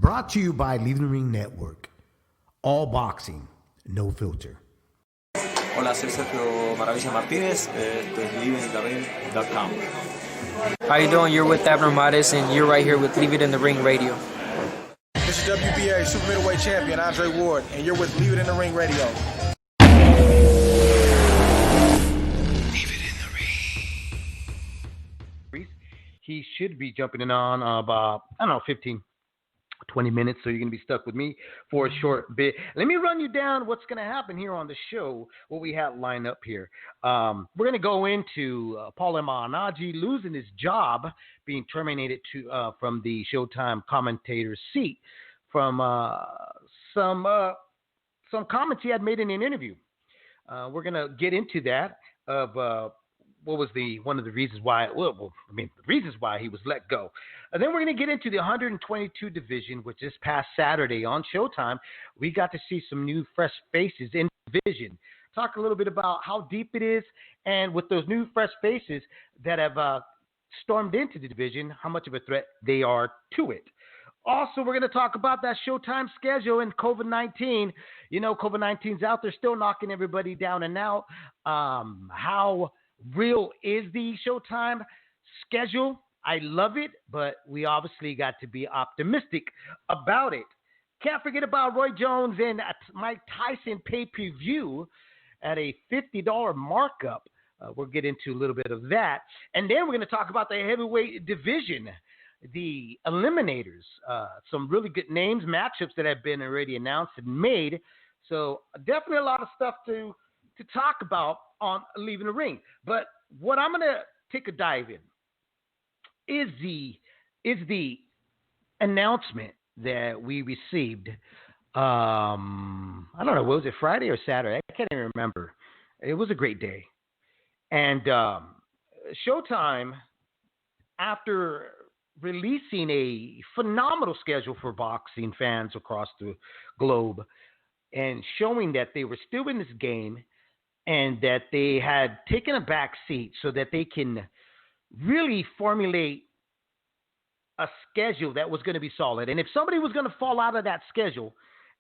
Brought to you by Leaving the Ring Network. All boxing, no filter. Hola, soy Sergio Maravilla Martínez. Esto es livingthering.com. How you doing? You're with Abner Mares, and you're right here with Leave It in the Ring Radio. This is WBA Super Middleweight Champion Andre Ward, and you're with Leave It in the Ring Radio. Leave it in the ring. He should be jumping in on about, 15, 20 minutes, so you're going to be stuck with me for a short bit. Let me run you down what's going to happen here on the show, what we have lined up here. We're going to go into Paulie Malignaggi losing his job, being terminated from the Showtime commentator seat from some comments he had made in an interview. We're going to get into that of what was one of the reasons why, the reasons why he was let go. And then we're going to get into the 122 division, which this past Saturday on Showtime, we got to see some new fresh faces in the division. Talk a little bit about how deep it is, and with those new fresh faces that have stormed into the division, how much of a threat they are to it. Also, we're going to talk about that Showtime schedule and COVID-19. You know, COVID-19's out there still knocking everybody down and out. How real is the Showtime schedule? I love it, but we obviously got to be optimistic about it. Can't forget about Roy Jones and Mike Tyson pay-per-view at a $50 markup. We'll get into a little bit of that. And then we're going to talk about the heavyweight division, the eliminators, some really good names, matchups that have been already announced and made. So definitely a lot of stuff to talk about on Leaving the Ring. But what I'm going to take a dive in is the announcement that we received. I don't know, was it Friday or Saturday? I can't even remember. It was a great day. And Showtime, after releasing a phenomenal schedule for boxing fans across the globe and showing that they were still in this game and that they had taken a back seat so that they can really formulate a schedule that was going to be solid. And if somebody was going to fall out of that schedule,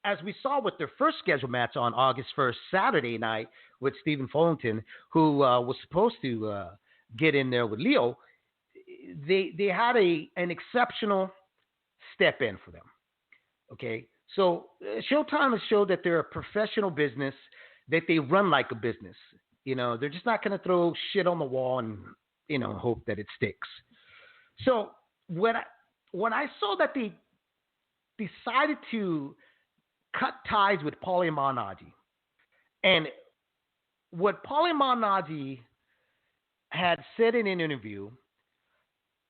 as we saw with their first scheduled match on August 1st, Saturday night, with Stephen Fullerton, who was supposed to get in there with Leo, they had an exceptional step in for them. Okay, so Showtime has showed that they're a professional business, that they run like a business. You know, they're just not going to throw shit on the wall and, hope that it sticks. So when I saw that they decided to cut ties with Paulie Malignaggi, and what Paulie Malignaggi had said in an interview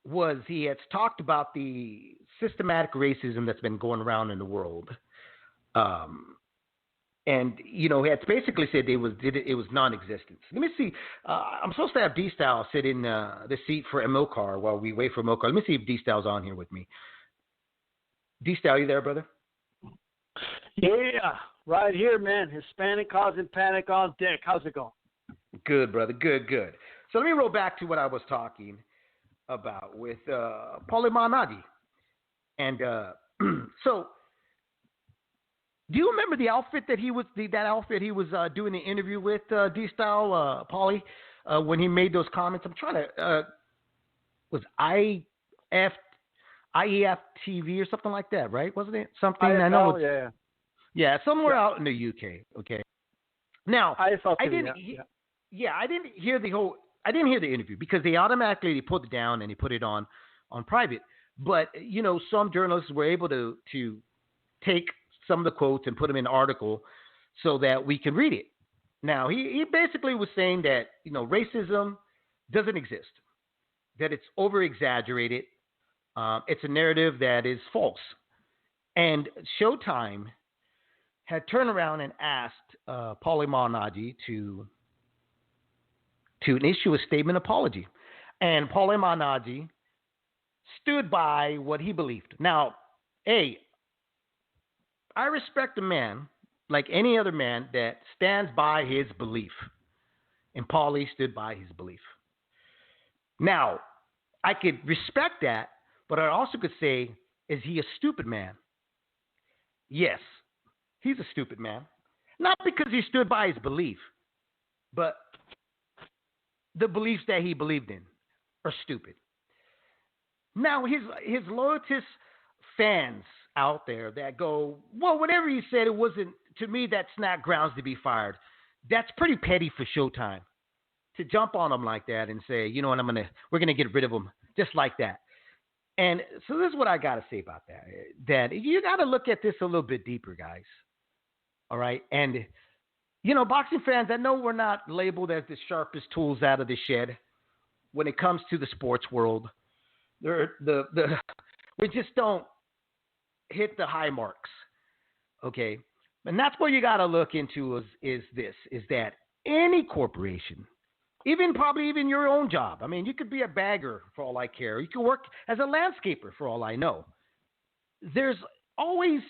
was he had talked about the systematic racism that's been going around in the world. And, he had basically said it was non-existent. Let me see. I'm supposed to have D-Style sit in the seat for Amilcar while we wait for Amilcar. Let me see if D-Style's on here with me. D-Style, you there, brother? Yeah, right here, man. Hispanic causing panic on deck. How's it going? Good, brother. Good. So let me roll back to what I was talking about with Paulie Malignaggi. And so, do you remember the outfit that he was doing the interview with D-Style, Paulie, when he made those comments? I'm trying to was IEF TV or something like that, right? Wasn't it something? IFL, I know. Yeah, somewhere out in the UK. Okay. Now, IFL I TV, didn't. I didn't hear the interview because they automatically pulled it down and they put it on private. But some journalists were able to take some of the quotes and put them in an article so that we can read it. Now, he basically was saying that, racism doesn't exist, that it's over-exaggerated. It's a narrative that is false. And Showtime had turned around and asked Paulie Malignaggi to issue a statement apology. And Paulie Malignaggi stood by what he believed. Now, I respect a man like any other man that stands by his belief. And Paulie stood by his belief. Now, I could respect that, but I also could say, is he a stupid man Yes, he's a stupid man. Not because he stood by his belief, but the beliefs that he believed in are stupid. Now, his loyalist fans out there that go, well, whatever he said, it wasn't, to me, that's not grounds to be fired. That's pretty petty for Showtime to jump on him like that and say, you know what, we're gonna get rid of him just like that. And so this is what I got to say about that. That you got to look at this a little bit deeper, guys. All right, and boxing fans, I know we're not labeled as the sharpest tools out of the shed when it comes to the sports world. We just don't hit the high marks, okay? And that's what you got to look into is that any corporation, probably even your own job. I mean, you could be a bagger for all I care. You could work as a landscaper for all I know. There's always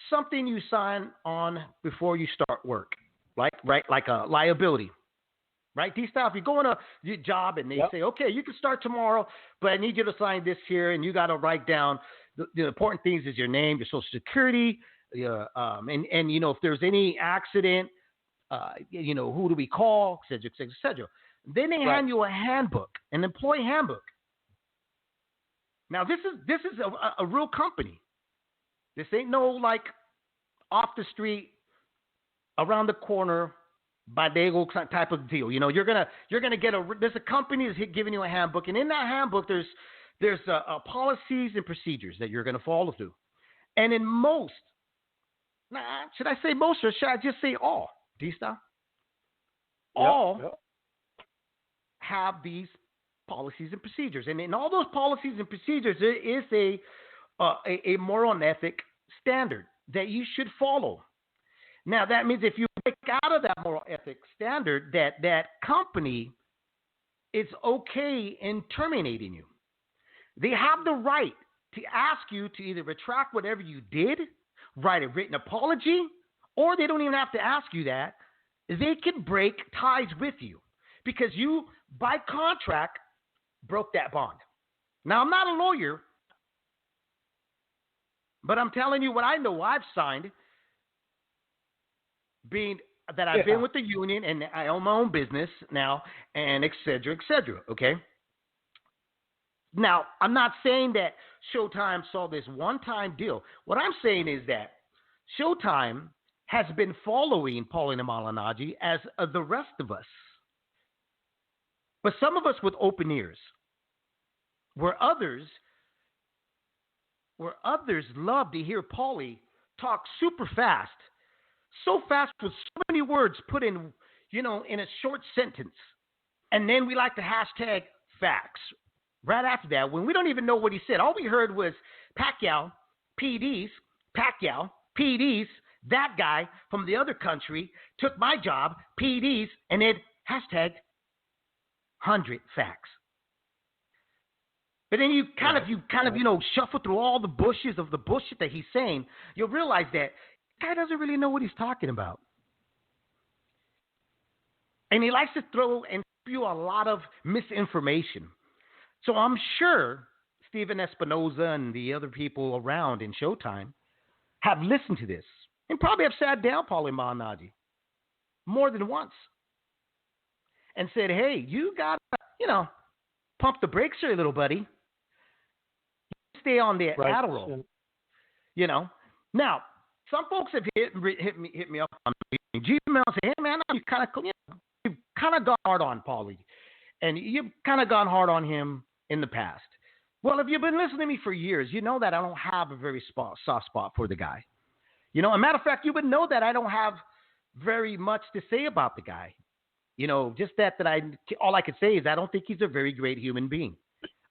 something you sign on before you start work, like a liability. Right, D-Style, if you go on a job and they say, okay, you can start tomorrow, but I need you to sign this here, and you got to write down the important things is your name, your social security, and if there's any accident, who do we call, et cetera, et cetera, et cetera. Then they hand you a handbook, an employee handbook. Now, this is a real company. This ain't no, like, off the street, around the corner, bodego type of deal. You're gonna get there's a company that's giving you a handbook, and in that handbook there's policies and procedures that you're gonna follow through. And in most, should I say most or should I just say all? D-Style? All have these policies and procedures, and in all those policies and procedures there is a moral and ethic standard that you should follow. Now, that means if you break out of that moral ethics standard, that company is okay in terminating you. They have the right to ask you to either retract whatever you did, write a written apology, or they don't even have to ask you that. They can break ties with you because you, by contract, broke that bond. Now, I'm not a lawyer, but I'm telling you what I know I've signed, being that I've been with the union and I own my own business now, and et cetera, okay? Now, I'm not saying that Showtime saw this one-time deal. What I'm saying is that Showtime has been following Paulie Malignaggi as the rest of us. But some of us with open ears, where others love to hear Paulie talk super fast, so fast with so many words put in, in a short sentence. And then we like to hashtag facts. Right after that, when we don't even know what he said, all we heard was Pacquiao, PDs, that guy from the other country took my job, PDs, and then hashtag 100 facts. But then you kind of shuffle through all the bushes of the bullshit that he's saying, you'll realize that guy doesn't really know what he's talking about. And he likes to throw and spew a lot of misinformation. So I'm sure Stephen Espinoza and the other people around in Showtime have listened to this and probably have sat down Paulie Malignaggi more than once and said, hey, you got to, pump the brakes here, little buddy. Stay on the Adderall, Now, some folks have hit me up on Gmail and say, hey, man, you've kind of gone hard on Paulie, and you've kind of gone hard on him in the past. Well, if you've been listening to me for years, you know that I don't have a very soft spot for the guy. As a matter of fact, you would know that I don't have very much to say about the guy. Just that all I could say is I don't think he's a very great human being.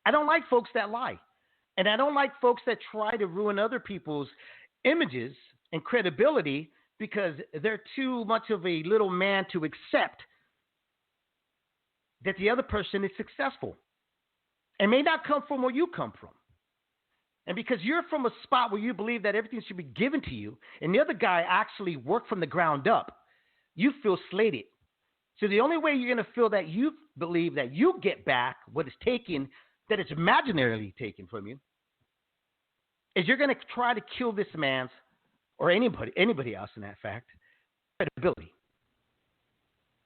I don't like folks that lie. And I don't like folks that try to ruin other people's images and credibility because they're too much of a little man to accept that the other person is successful and may not come from where you come from. And because you're from a spot where you believe that everything should be given to you and the other guy actually worked from the ground up, you feel slated. So the only way you're going to feel that you believe that you get back what is taken, that it's imaginarily taken from you, is you're going to try to kill this man's or anybody else in that fact, credibility.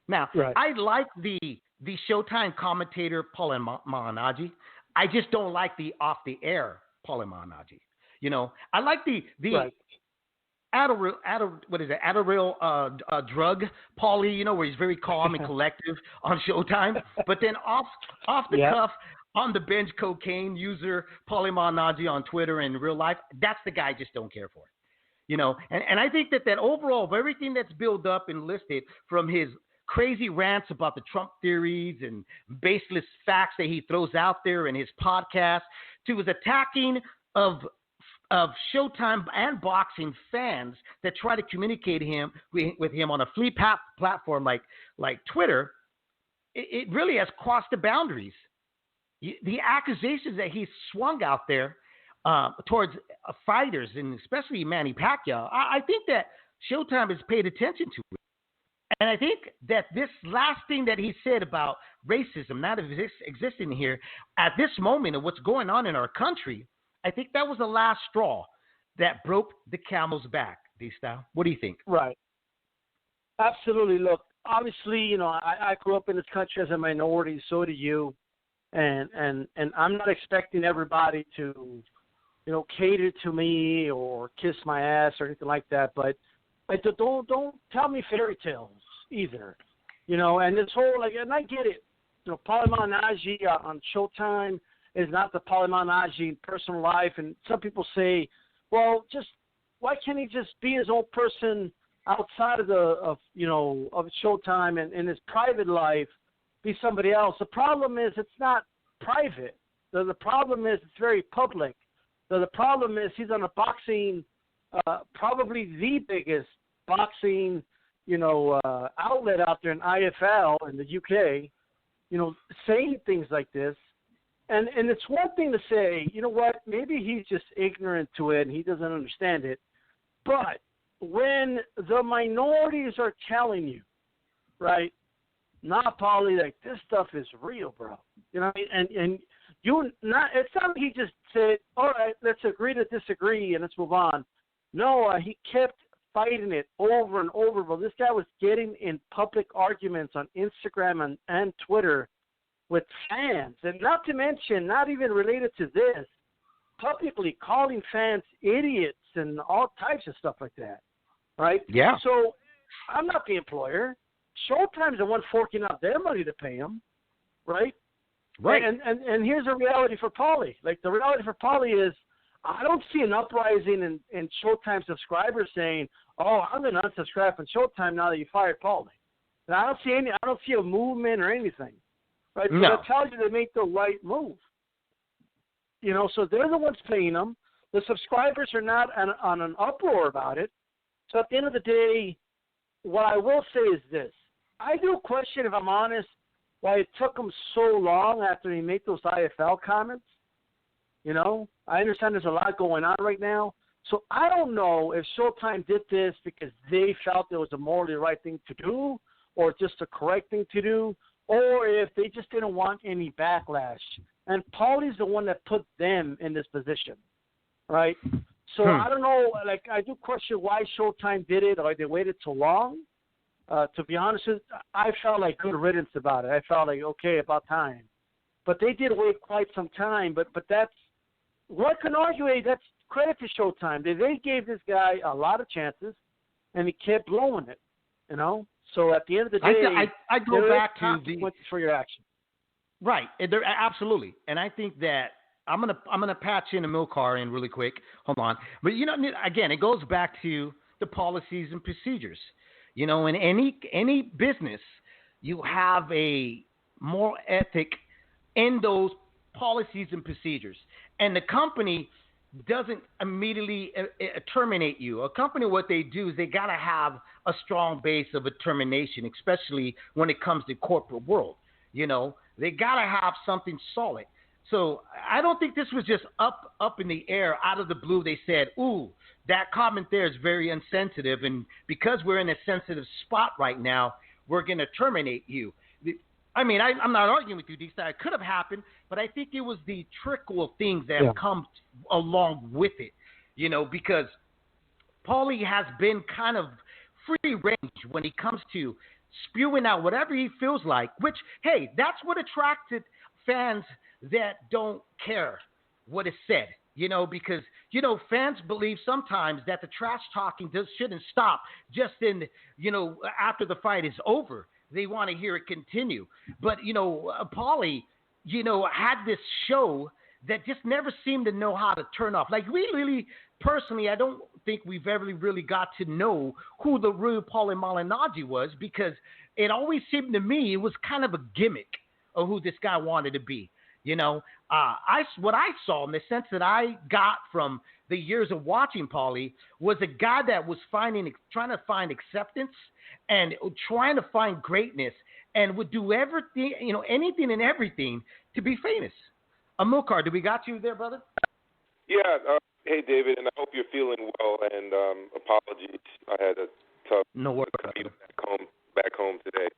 Now, Right. I like the Showtime commentator Paulie Malignaggi. I just don't like the off the air Paulie Malignaggi. I like the Right. Adderall drug Paulie, where he's very calm and collective on Showtime, but then off the Yeah. cuff on the bench cocaine user Paulie Malignaggi on Twitter and in real life, that's the guy I just don't care for. And I think that overall of everything that's built up and listed, from his crazy rants about the Trump theories and baseless facts that he throws out there in his podcast, to his attacking of Showtime and boxing fans that try to communicate with him on a free platform like Twitter, it really has crossed the boundaries. The accusations that he swung out there towards fighters, and especially Manny Pacquiao, I think that Showtime has paid attention to it. And I think that this last thing that he said about racism not existing here at this moment of what's going on in our country, I think that was the last straw that broke the camel's back. D-Style, what do you think? Right. Absolutely. Look, obviously, I grew up in this country as a minority. So do you. And I'm not expecting everybody to, cater to me or kiss my ass or anything like that. But don't tell me fairy tales either. And this whole, and I get it. Paulie Malignaggi on Showtime is not the Paulie Malignaggi in personal life. And some people say, well, why can't he just be his own person outside of Showtime and in his private life, be somebody else? The problem is it's not private. The problem is it's very public. The problem is he's on a boxing, probably the biggest boxing, outlet out there in IFL in the UK, saying things like this. And it's one thing to say, you know what, maybe he's just ignorant to it and he doesn't understand it. But when the minorities are telling you, right, not Paulie, like, this stuff is real, bro. And it's not like he just said, all right, let's agree to disagree and let's move on. No, he kept fighting it over and over. But this guy was getting in public arguments on Instagram and Twitter with fans, and not to mention, not even related to this, publicly calling fans idiots and all types of stuff like that, right? Yeah. So I'm not the employer. Showtime's the one forking out their money to pay him, right? Right. And here's the reality for Paulie. Like, the reality for Paulie is, I don't see an uprising in Showtime subscribers saying, oh, I'm going to unsubscribe from Showtime now that you fired Paulie. And I don't see a movement or anything. Right? So that tells you they make the right move. So they're the ones paying them. The subscribers are not on an uproar about it. So at the end of the day, what I will say is this. I do question, if I'm honest, why it took him so long after he made those IFL comments. I understand there's a lot going on right now. So I don't know if Showtime did this because they felt it was a morally right thing to do, or just the correct thing to do, or if they just didn't want any backlash. And Paulie's the one that put them in this position, right? So I don't know. Like, I do question why Showtime did it, or they waited so long. To be honest, I felt like good riddance about it. I felt like, okay, about time. But they did wait quite some time. But that's, one can argue, that's credit to Showtime. They gave this guy a lot of chances, and he kept blowing it, So at the end of the day, I go back to consequences for your action. Right. Absolutely. And I think that I'm gonna patch in a milk car in really quick. Hold on. But again, it goes back to the policies and procedures. In any business, you have a moral ethic in those policies and procedures. And the company doesn't immediately terminate you. A company, what they do is they got to have a strong base of a termination, especially when it comes to corporate world. They got to have something solid. So I don't think this was just up in the air, out of the blue. They said, ooh, that comment there is very insensitive, and because we're in a sensitive spot right now, we're going to terminate you. I mean, I'm not arguing with you, D-Style. It could have happened, but I think it was the trickle of things that have come along with it, because Paulie has been kind of free range when he comes to spewing out whatever he feels like, which, hey, that's what attracted fans that don't care what is said, because, fans believe sometimes that the trash talking shouldn't stop just after the fight is over. They want to hear it continue. But, Paulie, had this show that just never seemed to know how to turn off. Like, we really, personally, I don't think we've ever really got to know who the real Paulie Malignaggi was, because it always seemed to me it was kind of a gimmick of who this guy wanted to be. What I saw in the sense that I got from the years of watching Paulie was a guy that was trying to find acceptance and trying to find greatness, and would do everything, anything and everything to be famous. Amilcar, do we got you there, brother? Yeah. Hey, David, and I hope you're feeling well. And apologies, I had a tough commute back home today.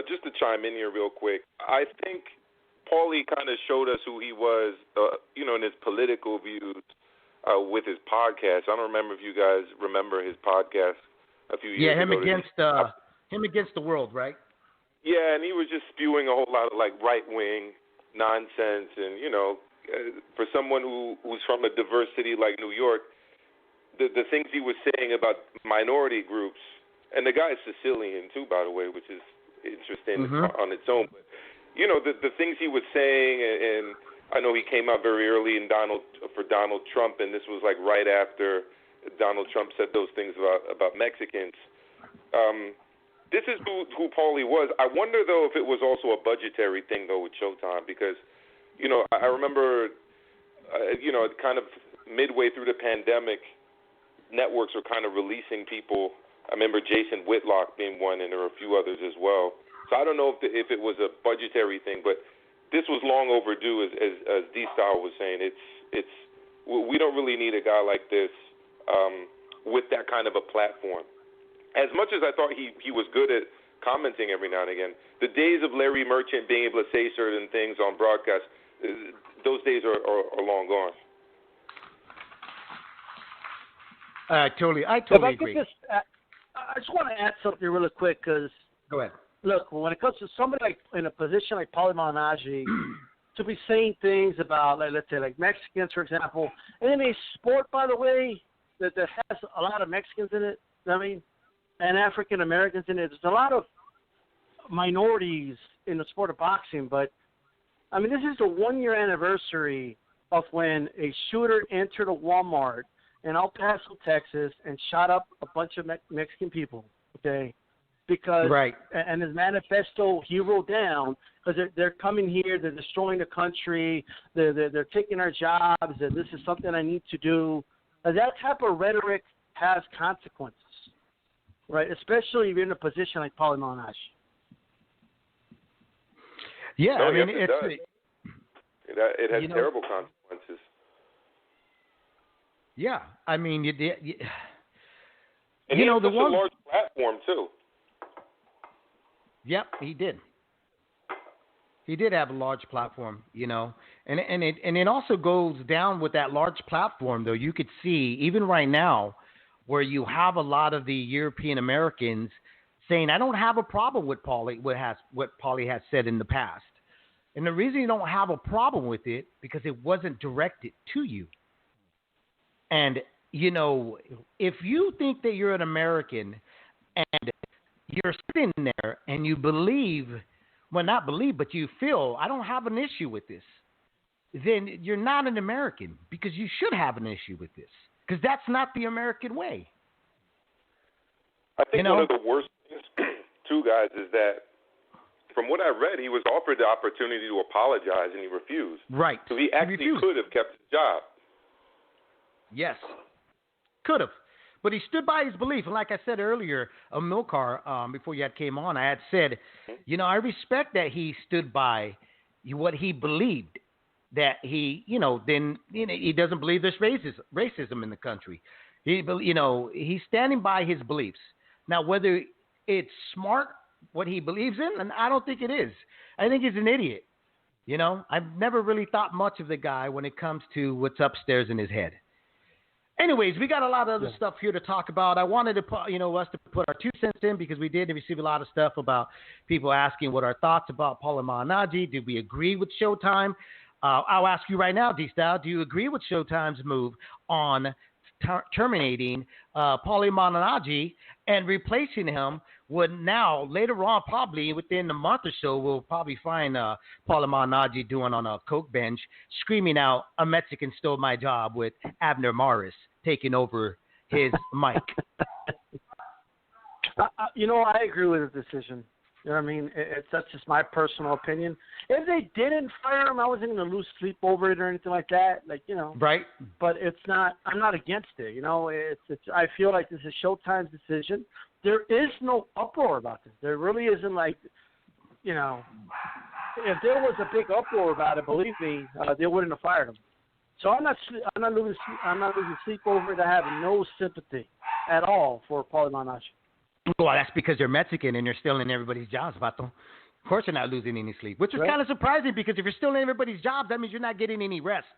Just to chime in here real quick, I think Paulie kind of showed us who he was, in his political views with his podcast. I don't remember if you guys remember his podcast a few years ago. Yeah, him against the world, right? Yeah, and he was just spewing a whole lot of right-wing nonsense, and for someone who's from a diverse city like New York, the things he was saying about minority groups, and the guy is Sicilian too, by the way, which is interesting on its own. But the things he was saying, and I know he came out very early for Donald Trump, and this was right after Donald Trump said those things about Mexicans. This is who Paulie was. I wonder, though, if it was also a budgetary thing, though, with Showtime, because, I remember, kind of midway through the pandemic, networks were kind of releasing people. I remember Jason Whitlock being one, and there were a few others as well. So I don't know if it was a budgetary thing, but this was long overdue, as D-Style was saying. We don't really need a guy like this with that kind of a platform. As much as I thought he was good at commenting every now and again, the days of Larry Merchant being able to say certain things on broadcast, those days are long gone. I totally agree. I just want to add something really quick, because go ahead. Look, when it comes to somebody in a position like Paulie Malignaggi, to be saying things about, let's say, Mexicans, for example, and in a sport, by the way, that has a lot of Mexicans in it, and African Americans in it. There's a lot of minorities in the sport of boxing, but this is the 1-year anniversary of when a shooter entered a Walmart in El Paso, Texas, and shot up a bunch of Mexican people. Okay, because and his manifesto he wrote down, because they're coming here, they're destroying the country, they're taking our jobs, and this is something I need to do. That type of rhetoric has consequences. Right, especially if you're in a position like Paulie Malignaggi. Yeah, it has terrible consequences. Yeah, and he has such a large platform too. Yep, he did. He did have a large platform, and it also goes down with that large platform, though. You could see even right now, where you have a lot of the European Americans saying, I don't have a problem with Paulie, what Paulie has said in the past. And the reason you don't have a problem with it, because it wasn't directed to you. And, if you think that you're an American and you're sitting there and you believe, well, not believe, but you feel, I don't have an issue with this, then you're not an American, because you should have an issue with this. Because that's not the American way. I think one of the worst things, too, guys, is that from what I read, he was offered the opportunity to apologize, and he refused. Right. So he actually could have kept his job. Yes. Could have. But he stood by his belief. And like I said earlier, Amilcar, before you came on, I had said, I respect that he stood by what he believed. That he, he doesn't believe there's racism in the country. He's standing by his beliefs. Now, whether it's smart what he believes in, and I don't think it is. I think he's an idiot. I've never really thought much of the guy when it comes to what's upstairs in his head. Anyways, we got a lot of other stuff here to talk about. I wanted to put, us to put our 2 cents in because we did receive a lot of stuff about people asking what our thoughts about Paulie Malignaggi. Did we agree with Showtime? I'll ask you right now, D-Style, do you agree with Showtime's move on terminating Paulie Malignaggi and replacing him with now, later on, probably within a month or so, we'll probably find Paulie Malignaggi doing on a coke bench, screaming out, "A Mexican stole my job," with Abner Maris taking over his mic. I agree with the decision. You know what I mean? That's just my personal opinion. If they didn't fire him, I wasn't going to lose sleep over it or anything like that. Right. But it's not. I'm not against it. It's. I feel like this is Showtime's decision. There is no uproar about this. There really isn't if there was a big uproar about it, believe me, they wouldn't have fired him. So I'm not losing sleep over it. I have no sympathy at all for Paulie Malignaggi. Well, that's because they're Mexican and they're stealing everybody's jobs, Vato. Of course they're not losing any sleep, which is kind of surprising because if you're stealing everybody's jobs, that means you're not getting any rest.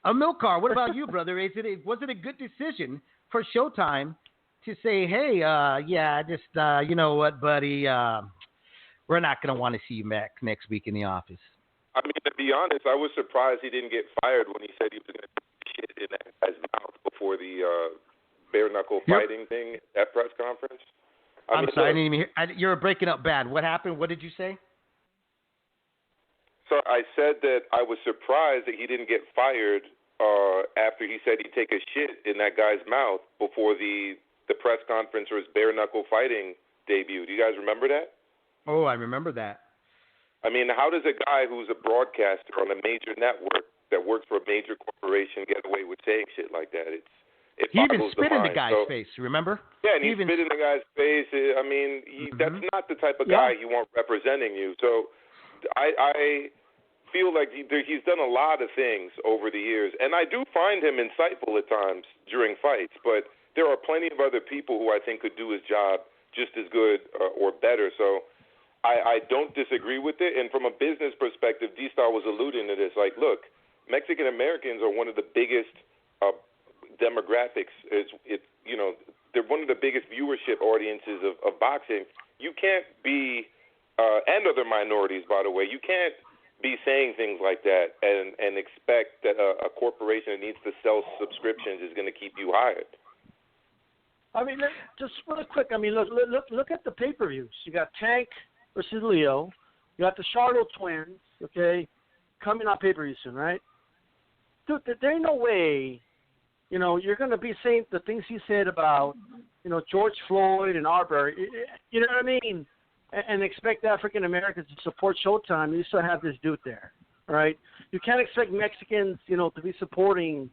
Milkar, what about you, brother? Was it a good decision for Showtime to say, hey, you know what, buddy, we're not going to want to see you back next week in the office? I mean, to be honest, I was surprised he didn't get fired when he said he was going to shit in that guy's mouth before the bare knuckle fighting thing at press conference. I'm sorry, I didn't even hear. You're breaking up bad. What happened? What did you say? So I said that I was surprised that he didn't get fired after he said he'd take a shit in that guy's mouth before the press conference or his bare knuckle fighting debut. Do you guys remember that? Oh, I remember that. I mean, how does a guy who's a broadcaster on a major network that works for a major corporation get away with saying shit like that? He even spit in the guy's face, remember? Yeah, and he spit in the guy's face. I mean, that's not the type of guy you want representing you. So I feel like he's done a lot of things over the years, and I do find him insightful at times during fights, but there are plenty of other people who I think could do his job just as good or better. So I don't disagree with it, and from a business perspective, D-Star was alluding to this. Like, look, Mexican Americans are one of the biggest demographics. They're one of the biggest viewership audiences of boxing. You can't be, and other minorities, by the way, you can't be saying things like that and expect that a corporation that needs to sell subscriptions is going to keep you hired. I mean, just really quick. I mean, look at the pay-per-views. You got Tank versus Leo. You got the Charlo twins. Okay, coming on pay-per-view soon, right? Dude, there ain't no way. You're going to be saying the things he said about, George Floyd and Arbery. You know what I mean? And expect African Americans to support Showtime. You still have this dude there, right? You can't expect Mexicans, to be supporting,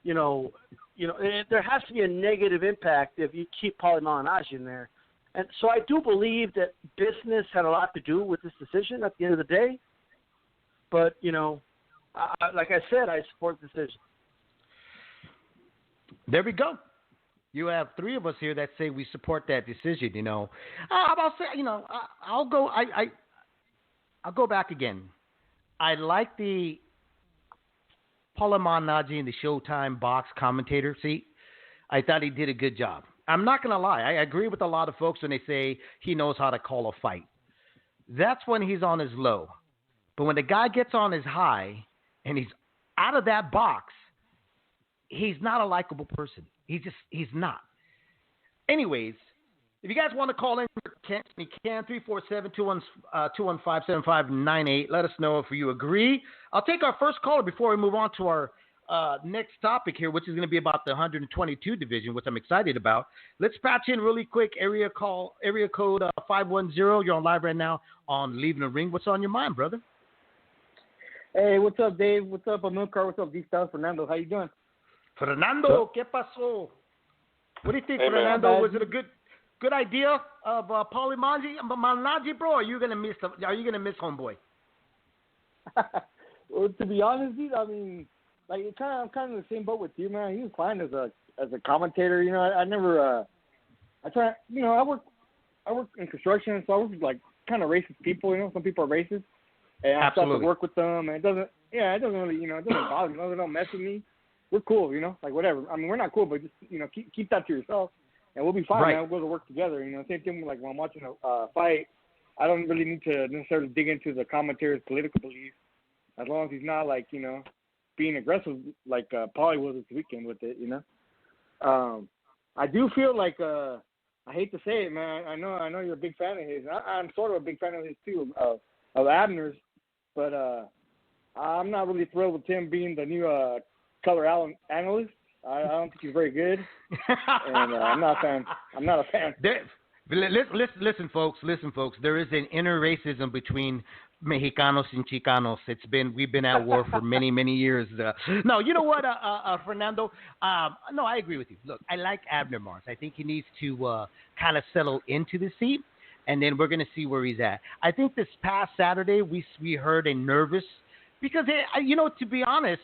there has to be a negative impact if you keep Paulie Malignaggi in there. And so I do believe that business had a lot to do with this decision at the end of the day. But, like I said, I support the decision. There we go. You have 3 of us here that say we support that decision. I'll say, I'll go back again. I like the Paulie Malignaggi in the Showtime box commentator seat. I thought he did a good job. I'm not going to lie. I agree with a lot of folks when they say he knows how to call a fight. That's when he's on his low. But when the guy gets on his high and he's out of that box, he's not a likable person. He's not. Anyways, if you guys want to call in, you can 347-215-7598. Let us know if you agree. I'll take our first caller before we move on to our next topic here, which is going to be about the 122 division, which I'm excited about. Let's patch in really quick. Area code 510. You're on live right now on Leaving the Ring. What's on your mind, brother? Hey, what's up, Dave? What's up, Amilcar? What's up, D-Style? Fernando, how you doing? Fernando, ¿qué pasó? What do you think, Fernando? Was it a good idea of Paulie Malignaggi, bro? Or are you gonna miss homeboy? Well, to be honest, dude, I mean, like I'm kind of in the same boat with you, man. He was fine as a commentator. I never. I work in construction, so I work with like kind of racist people. Some people are racist, and I have to work with them. And it doesn't really, it doesn't bother me. They don't mess with me. we're cool, you know, like whatever. I mean, we're not cool, but just, you know, keep that to yourself, and we'll be fine, Right. man. We'll go to work together, you know. Same thing with, like, when I'm watching a fight, I don't really need to necessarily dig into the commentator's political beliefs, as long as he's not, like, you know, being aggressive like Paulie was this weekend with it, you know. I do feel like I hate to say it, man. I know you're a big fan of his. I'm sort of a big fan of his too, of Abner's, but I'm not really thrilled with him being the new color analyst. I don't think he's very good, and I'm not a fan. I'm not a fan. Listen, folks. There is an inner racism between Mexicanos and Chicanos. We've been at war for many, many years. No, you know what, Fernando? No, I agree with you. Look, I like Abner Mars. I think he needs to kind of settle into the seat, and then we're going to see where he's at. I think this past Saturday we heard a nervous, because, you know, to be honest,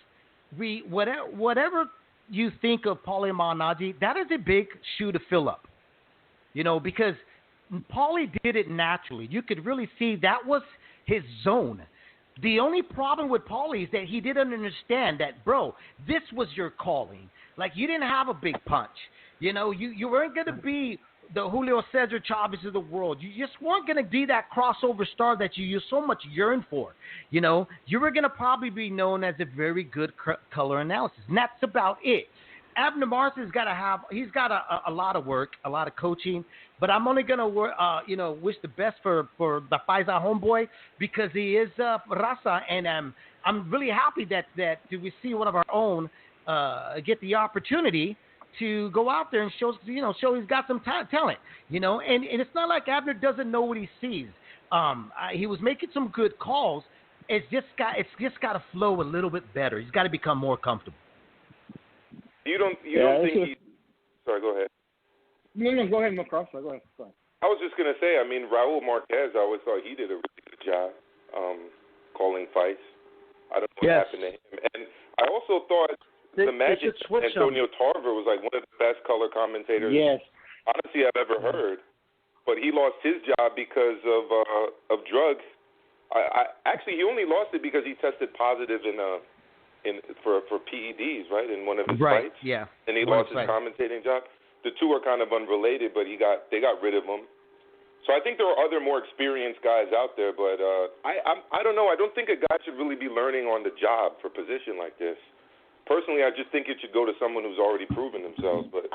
whatever you think of Paulie Malignaggi, that is a big shoe to fill up. You know, because Paulie did it naturally. You could really see that was his zone. The only problem with Paulie is that he didn't understand that, bro, this was your calling. Like, you didn't have a big punch. You know, you weren't going to be the Julio Cesar Chavez of the world. You just weren't going to be that crossover star that you so much yearn for. You know, you were going to probably be known as a very good color analysis, and that's about it. Abner Mars has got a lot of work, a lot of coaching, but I'm only going to, wish the best for the Paisa homeboy, because he is raza, and I'm really happy that we see one of our own get the opportunity to go out there and show he's got some talent, you know, and it's not like Abner doesn't know what he sees. He was making some good calls. It's just got to flow a little bit better. He's got to become more comfortable. You don't think he? Sorry, go ahead. No, go ahead, Cross. Go ahead. I was just gonna say, I mean, Raul Marquez, I always thought he did a really good job calling fights. I don't know what happened to him, and I also thought the Magic Antonio Tarver was like one of the best color commentators, honestly, I've ever heard. But he lost his job because of drugs. Actually, he only lost it because he tested positive for PEDs, right, in one of his fights. Yeah. And he lost his commentating job. The two are kind of unrelated, but they got rid of him. So I think there are other more experienced guys out there, but I don't know. I don't think a guy should really be learning on the job for a position like this. Personally, I just think it should go to someone who's already proven themselves, but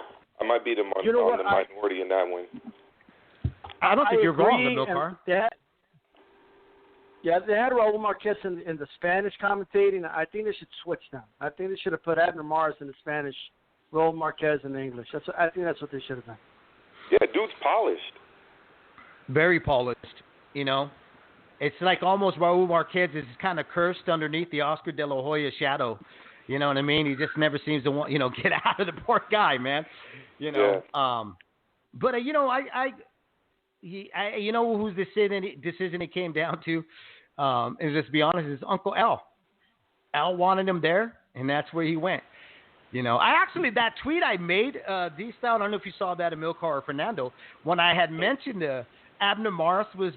I might be the minority in that one. I don't think you're wrong, Milcar. Yeah, they had Raul Marquez in the Spanish commentating. I think they should switch now. I think they should have put Abner Mars in the Spanish, Raul Marquez in the English. I think that's what they should have done. Yeah, dude's polished. Very polished, you know. It's like almost Raul Marquez is kind of cursed underneath the Oscar De La Hoya shadow. You know what I mean? He just never seems to want, get out of the poor guy, man. You know. Yeah. But you know whose decision it came down to? And let's be honest, is Uncle Al. Al wanted him there, and that's where he went. You know, that tweet I made, D-Style, I don't know if you saw that, Amilcar or Fernando, when I had mentioned Abner Mars was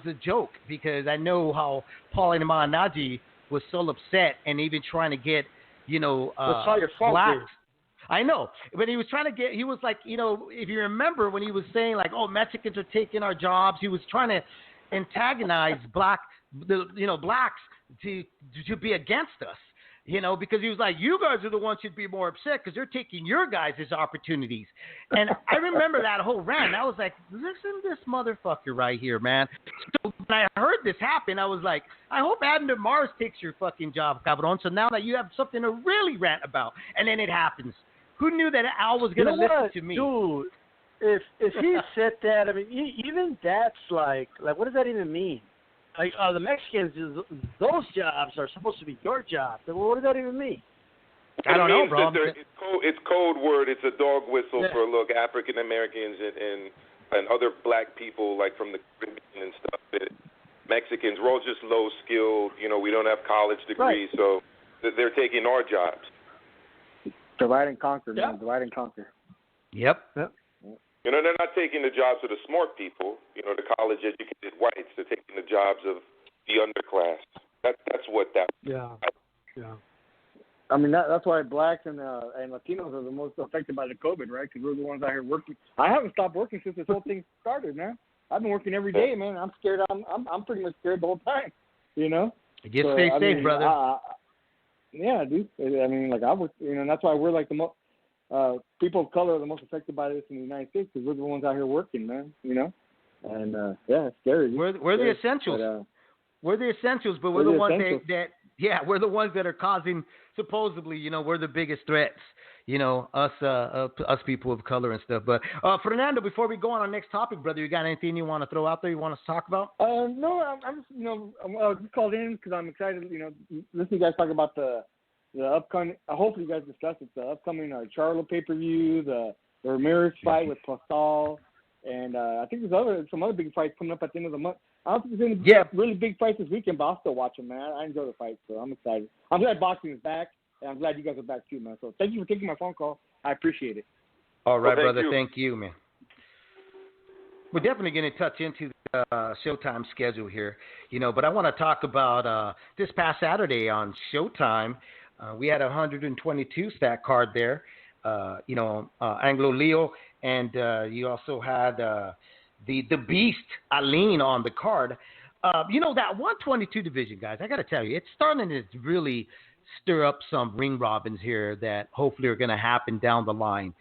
a joke, because I know how Paulie Malignaggi was so upset and even trying to get, that's all your fault, blacks. dude. I know, but he was like, if you remember when he was saying like, oh, Mexicans are taking our jobs, he was trying to antagonize blacks to be against us, because he was like, you guys are the ones who should be more upset because they're taking your guys' opportunities. And I remember that whole rant. I was like, listen to this motherfucker right here, man. So when I heard this happen, I was like, I hope Abner Mars takes your fucking job, cabron. So now that you have something to really rant about, and then it happens. Who knew that Al was going to listen to me? Dude, if he said that, I mean, even that's like what does that even mean? Like, the Mexicans, those jobs are supposed to be your jobs. What does that even mean? I don't know, bro. It's code word. It's a dog whistle for, African Americans and other black people, like from the Caribbean and stuff. Mexicans, we're all just low skilled. We don't have college degrees, so they're taking our jobs. Divide and conquer, man. Divide and conquer. Yep. They're not taking the jobs of the smart people, the college-educated whites. They're taking the jobs of the underclass. That's what that. Yeah. I mean, that's why blacks and Latinos are the most affected by the COVID, right? Because we're the ones out here working. I haven't stopped working since this whole thing started, man. I've been working every day, man. I'm scared. I'm pretty much scared the whole time, you know. Just stay safe, brother. Yeah, dude. I mean, like I work, you know, and that's why we're like the most people of color are the most affected by this in the United States because we're the ones out here working, man. You know, and yeah, it's scary. We're the essentials. But, we're the essentials, but we're the ones we're the ones that are causing, supposedly, you know, we're the biggest threats, you know, us people of color and stuff. But Fernando, before we go on our next topic, brother, you got anything you want to throw out there you want us to talk about? No, I'm just, you know, I just called in because I'm excited, you know, listening to you guys talk about the upcoming, hopefully you guys discuss it, the upcoming Charlo pay-per-view, the Ramirez fight with Pascal, and I think there's some other big fights coming up at the end of the month. I don't think there's any really big fights this weekend, but I'll still watch them, man. I enjoy the fights, so I'm excited. I'm glad boxing is back, and I'm glad you guys are back too, man. So thank you for taking my phone call. I appreciate it. All right, brother. Thank you, man. We're definitely going to touch into the Showtime schedule here, you know, but I want to talk about this past Saturday on Showtime. We had a 122 stack card there, you know, Anglo Leo, and you also had the Beast Aline on the card. You know, that 122 division, guys, I got to tell you, it's starting to really stir up some ring robins here that hopefully are going to happen down the line.